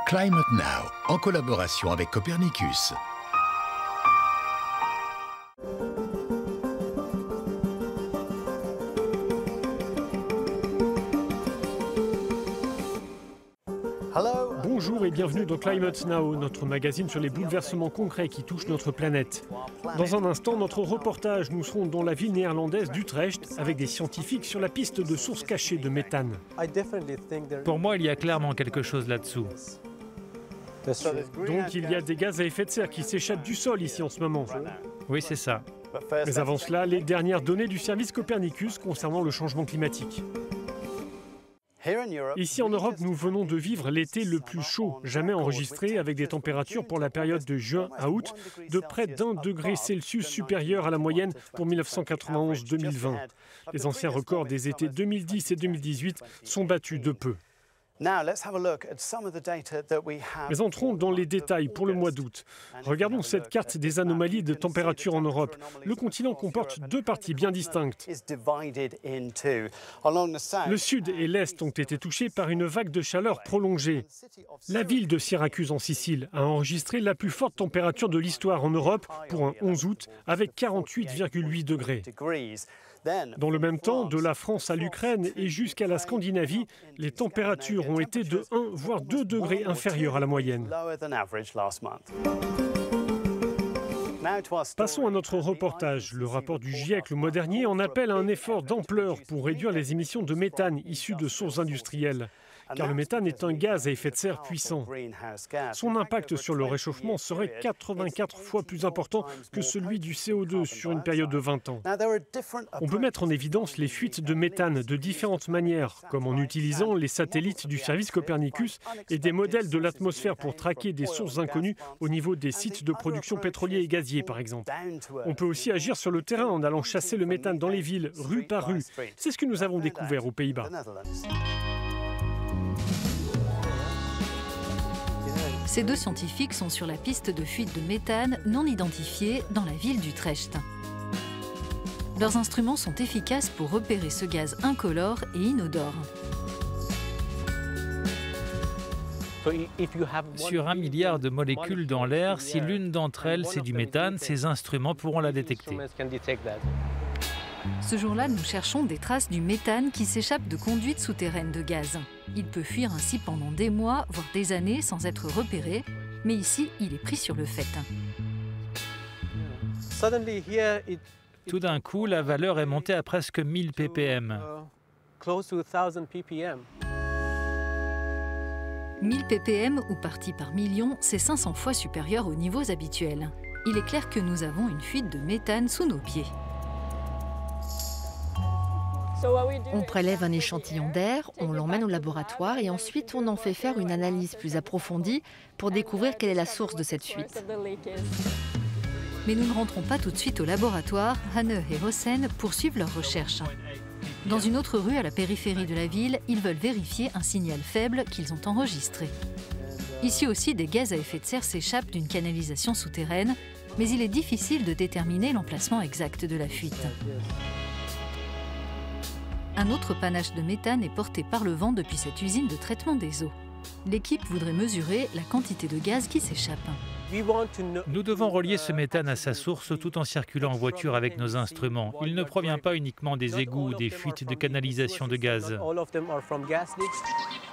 Climate Now, en collaboration avec Copernicus. Bonjour et bienvenue dans Climate Now, notre magazine sur les bouleversements concrets qui touchent notre planète. Dans un instant, notre reportage, nous serons dans la ville néerlandaise d'Utrecht avec des scientifiques sur la piste de sources cachées de méthane. Pour moi, il y a clairement quelque chose là-dessous. Donc il y a des gaz à effet de serre qui s'échappent du sol ici en ce moment. Oui, c'est ça. Mais avant cela, les dernières données du service Copernicus concernant le changement climatique. Ici en Europe, nous venons de vivre l'été le plus chaud jamais enregistré avec des températures pour la période de juin à août de près d'1 degré Celsius supérieur à la moyenne pour 1991-2020. Les anciens records des étés 2010 et 2018 sont battus de peu. Mais entrons dans les détails pour le mois d'août. Regardons cette carte des anomalies de température en Europe. Le continent comporte deux parties bien distinctes. Le sud et l'est ont été touchés par une vague de chaleur prolongée. La ville de Syracuse en Sicile a enregistré la plus forte température de l'histoire en Europe pour un 11 août avec 48,8 degrés. Dans le même temps, de la France à l'Ukraine et jusqu'à la Scandinavie, les températures ont été de 1 voire 2 degrés inférieures à la moyenne. Passons à notre reportage. Le rapport du GIEC le mois dernier en appelle à un effort d'ampleur pour réduire les émissions de méthane issues de sources industrielles. Car le méthane est un gaz à effet de serre puissant. Son impact sur le réchauffement serait 84 fois plus important que celui du CO2 sur une période de 20 ans. On peut mettre en évidence les fuites de méthane de différentes manières, comme en utilisant les satellites du service Copernicus et des modèles de l'atmosphère pour traquer des sources inconnues au niveau des sites de production pétroliers et gaziers, par exemple. On peut aussi agir sur le terrain en allant chasser le méthane dans les villes, rue par rue. C'est ce que nous avons découvert aux Pays-Bas. Ces deux scientifiques sont sur la piste de fuite de méthane non identifiée dans la ville d'Utrecht. Leurs instruments sont efficaces pour repérer ce gaz incolore et inodore. Sur 1 milliard de molécules dans l'air, si l'une d'entre elles c'est du méthane, ces instruments pourront la détecter. Ce jour-là, nous cherchons des traces du méthane qui s'échappe de conduites souterraines de gaz. Il peut fuir ainsi pendant des mois, voire des années, sans être repéré. Mais ici, il est pris sur le fait. Tout d'un coup, la valeur est montée à presque 1000 ppm. 1000 ppm ou parties par million, c'est 500 fois supérieur aux niveaux habituels. Il est clair que nous avons une fuite de méthane sous nos pieds. On prélève un échantillon d'air, on l'emmène au laboratoire et ensuite on en fait faire une analyse plus approfondie pour découvrir quelle est la source de cette fuite. Mais nous ne rentrons pas tout de suite au laboratoire. Hanne et Hossen poursuivent leurs recherches. Dans une autre rue à la périphérie de la ville, ils veulent vérifier un signal faible qu'ils ont enregistré. Ici aussi, des gaz à effet de serre s'échappent d'une canalisation souterraine, mais il est difficile de déterminer l'emplacement exact de la fuite. Un autre panache de méthane est porté par le vent depuis cette usine de traitement des eaux. L'équipe voudrait mesurer la quantité de gaz qui s'échappe. Nous devons relier ce méthane à sa source tout en circulant en voiture avec nos instruments. Il ne provient pas uniquement des égouts ou des fuites de canalisation de gaz.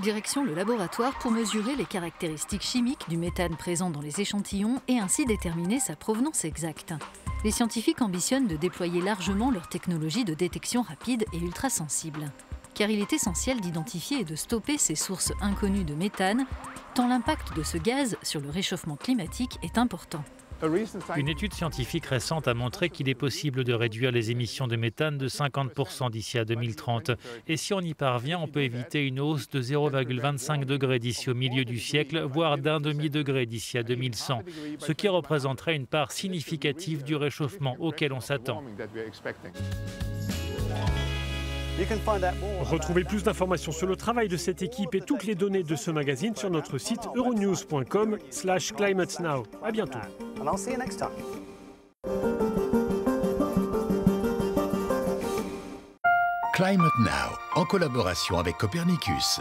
Direction le laboratoire pour mesurer les caractéristiques chimiques du méthane présent dans les échantillons et ainsi déterminer sa provenance exacte. Les scientifiques ambitionnent de déployer largement leur technologie de détection rapide et ultrasensible. Car il est essentiel d'identifier et de stopper ces sources inconnues de méthane, tant l'impact de ce gaz sur le réchauffement climatique est important. Une étude scientifique récente a montré qu'il est possible de réduire les émissions de méthane de 50% d'ici à 2030. Et si on y parvient, on peut éviter une hausse de 0,25 degrés d'ici au milieu du siècle, voire d'1 demi-degré d'ici à 2100, ce qui représenterait une part significative du réchauffement auquel on s'attend. Retrouvez plus d'informations sur le travail de cette équipe et toutes les données de ce magazine sur notre site euronews.com/climatenow. À bientôt. Climate Now, en collaboration avec Copernicus.